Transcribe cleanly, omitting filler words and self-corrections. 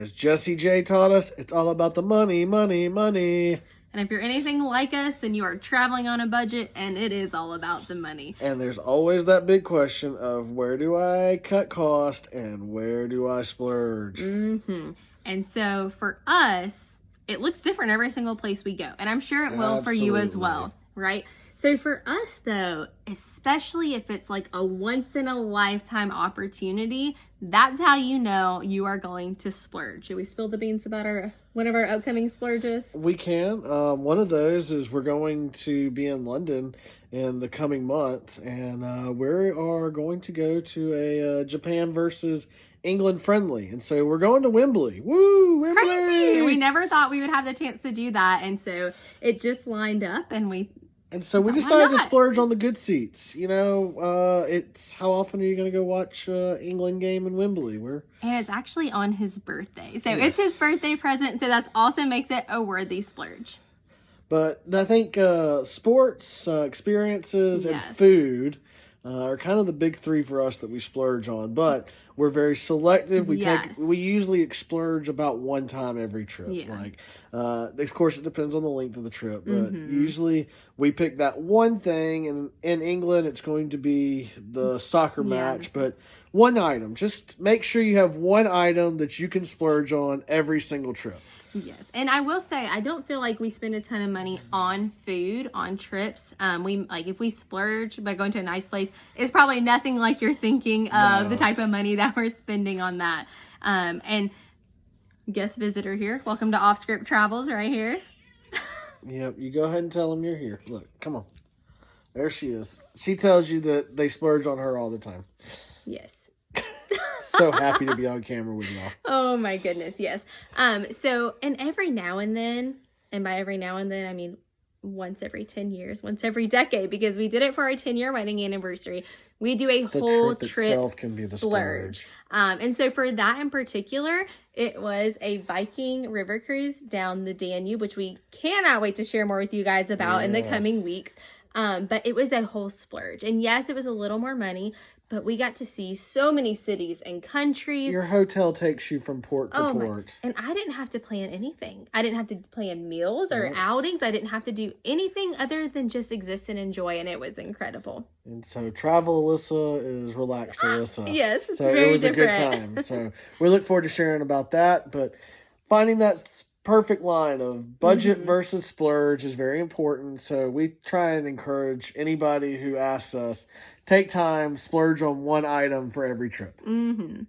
As Jesse J taught us, it's all about the money, money, money. And if you're anything like us, then you are traveling on a budget, and it is all about the money. And there's always that big question of where do I cut cost and where do I splurge? And so for us, it looks different every single place we go. And I'm sure it will for you as well, right? So for us, though, especially if it's like a once-in-a-lifetime opportunity, that's how you know you are going to splurge. Should we spill the beans about one of our upcoming splurges? We can. One of those is we're going to be in London in the coming month, and we are going to go to a Japan versus England friendly. And so we're going to Wembley. Woo, Wembley! Crazy! We never thought we would have the chance to do that, and so it just lined up, and we decided to splurge on the good seats. You know, it's how often are you going to go watch England game in Wembley? And it's actually on his birthday. So it's his birthday present. So that also makes it a worthy splurge. But I think sports, experiences, and food are kind of the big three for us that we splurge on. But we're very selective. We usually splurge about one time every trip. Of course, it depends on the length of the trip, but usually we pick that one thing. And in England, it's going to be the soccer match, but one item. Just make sure you have one item that you can splurge on every single trip. Yes, and I will say I don't feel like we spend a ton of money on food on trips. If we splurge by going to a nice place, it's probably nothing like you're thinking of the type of money that we're spending on that. And guest visitor here, welcome to Off Script Travels right here. Yep, you go ahead and tell them you're here. Look, come on, there she is. She tells you that they splurge on her all the time. Yes. So happy to be on camera with y'all. Oh my goodness, yes. So, and every now and then, and by every now and then, I mean once every 10 years, once every decade, because we did it for our 10-year wedding anniversary. We do a whole trip itself can be the splurge. And so for that in particular, it was a Viking river cruise down the Danube, which we cannot wait to share more with you guys about in the coming weeks. But it was a whole splurge. And yes, it was a little more money, but we got to see so many cities and countries. Your hotel takes you from port to port. And I didn't have to plan anything. I didn't have to plan meals or outings. I didn't have to do anything other than just exist and enjoy, and it was incredible. And so Travel Alyssa is relaxed Alyssa. Yes, it's so very it was different. A good time. So we look forward to sharing about that, but finding that perfect line of budget versus splurge is very important. So we try and encourage anybody who asks us, take time, splurge on one item for every trip.